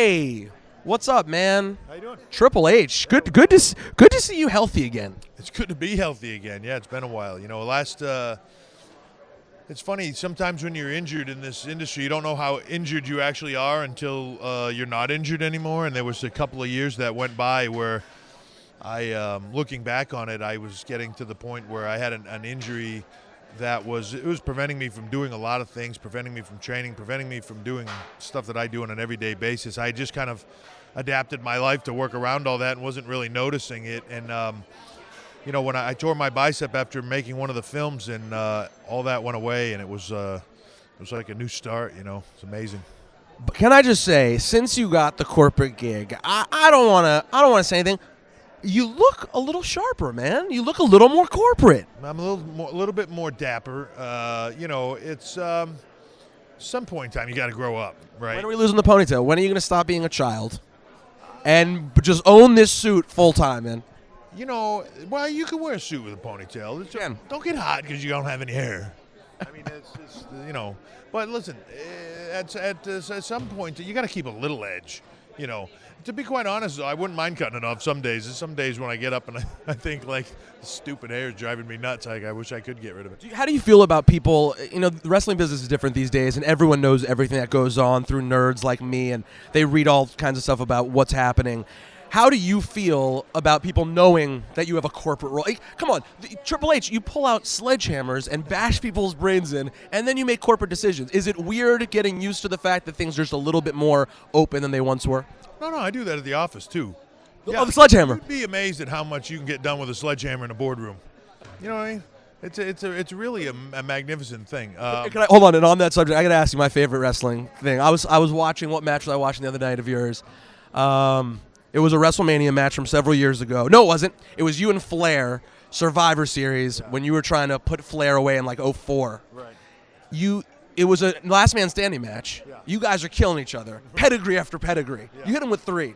Hey, what's up, man? How you doing? Triple H, good to see you healthy again. It's good to be healthy again. Yeah, it's been a while. It's funny, sometimes when you're injured in this industry, you don't know how injured you actually are until you're not injured anymore. And there was a couple of years that went by where looking back on it, I was getting to the point where I had an injury that was preventing me from doing a lot of things, preventing me from training, preventing me from doing stuff that I do on an everyday basis. I just kind of adapted my life to work around all that and wasn't really noticing it. And, when I tore my bicep after making one of the films, and all that went away, and it was like a new start. It's amazing. But can I just say, since you got the corporate gig, I don't want to say anything. You look a little sharper, man. You look a little more corporate. I'm a little bit more dapper. It's some point in time you got to grow up, right? When are we losing the ponytail? When are you going to stop being a child and just own this suit full time, man? Well, you can wear a suit with a ponytail. Don't get hot because you don't have any hair. I mean, it's But listen, at some point you got to keep a little edge. To be quite honest, though, I wouldn't mind cutting it off some days. There's some days when I get up and I think, like, the stupid hair is driving me nuts. I wish I could get rid of it. How do you feel about people? The wrestling business is different these days, and everyone knows everything that goes on through nerds like me, and they read all kinds of stuff about what's happening. How do you feel about people knowing that you have a corporate role? Come on, Triple H, you pull out sledgehammers and bash people's brains in, and then you make corporate decisions. Is it weird getting used to the fact that things are just a little bit more open than they once were? No, I do that at the office, too. Oh, the sledgehammer. You'd be amazed at how much you can get done with a sledgehammer in a boardroom. You know what I mean? It's really a magnificent thing. Hold on, and on that subject, I got to ask you my favorite wrestling thing. I was watching, what match was I watching the other night of yours? It was a WrestleMania match from several years ago. No, it wasn't. It was you and Flair, Survivor Series, when you were trying to put Flair away in like 04. Right. It was a last man standing match. Yeah. You guys are killing each other. Pedigree after pedigree. Yeah. You hit him with 3.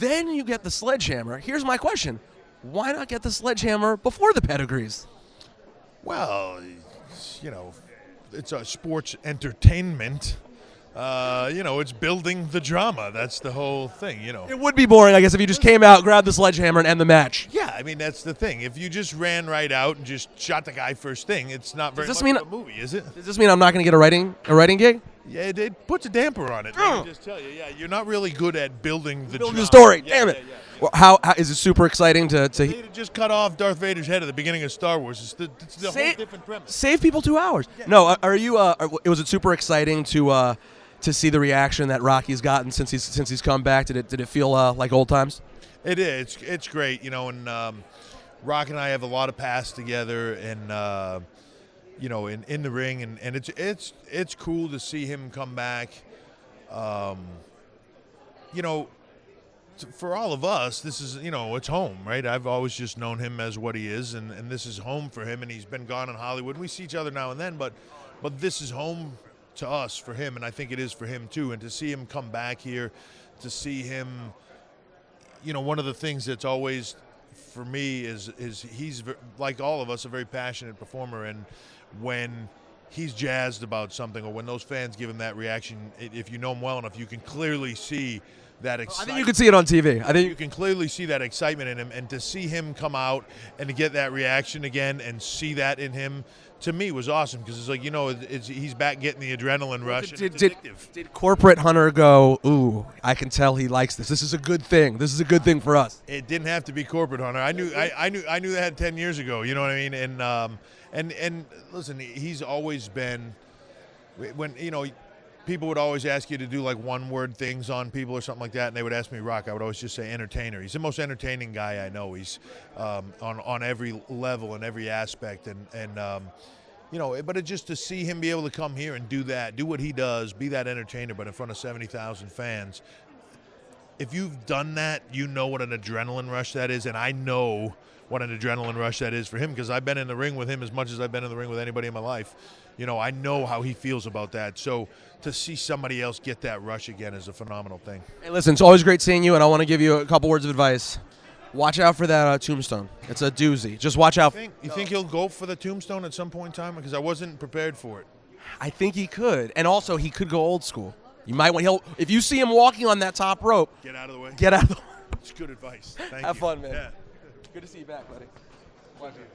Then you get the sledgehammer. Here's my question. Why not get the sledgehammer before the pedigrees? Well, it's a sports entertainment. It's building the drama. That's the whole thing, It would be boring, I guess, if you just came out, grabbed the sledgehammer, and end the match. Yeah, I mean, that's the thing. If you just ran right out and just shot the guy first thing, it's not very much of a movie, is it? Does this mean I'm not going to get a writing gig? Yeah, it puts a damper on it. I can just tell you, you're not really good at building the story. Damn it. Yeah. Well, how is it super exciting to They just cut off Darth Vader's head at the beginning of Star Wars. It's the whole different premise. Save people 2 hours. Yeah. No, are you? Was it super exciting to see the reaction that Rocky's gotten since he's come back? Did it feel like old times? It is. It's great, and Rock and I have a lot of past together, and in the ring, and it's cool to see him come back. For all of us, this is, it's home, right? I've always just known him as what he is, and this is home for him, and he's been gone in Hollywood. We see each other now and then, but this is home to us for him, and I think it is for him too. And to see him come back here, to see him, one of the things that's always for me is he's, like all of us, a very passionate performer, and when he's jazzed about something, or when those fans give him that reaction, if you know him well enough, you can clearly see that excitement. I think you can see it on TV. I think you can clearly see that excitement in him, and to see him come out and to get that reaction again and see that in him, to me, was awesome, because it's like, he's back getting the adrenaline rush. Did corporate Hunter go, ooh, I can tell he likes this. This is a good thing. This is a good thing for us. It didn't have to be corporate Hunter. I knew that 10 years ago. You know what I mean? And listen, he's always been, when people would always ask you to do like one-word things on people or something like that, and they would ask me Rock, I would always just say entertainer. He's the most entertaining guy I know. He's on every level and every aspect, but it just to see him be able to come here and do what he does, be that entertainer, but in front of 70,000 fans. If you've done that, you know what an adrenaline rush that is, and I know what an adrenaline rush that is for him, because I've been in the ring with him as much as I've been in the ring with anybody in my life. I know how he feels about that. So to see somebody else get that rush again is a phenomenal thing. Hey, listen, it's always great seeing you, and I want to give you a couple words of advice. Watch out for that tombstone. It's a doozy. Just watch out. You think he'll go for the tombstone at some point in time? Because I wasn't prepared for it. I think he could. And also, he could go old school. You might want if you see him walking on that top rope, Get out of the way. get out of the way. It's good advice. Thank Have you. fun, man. Yeah. Good to see you back, buddy. Pleasure.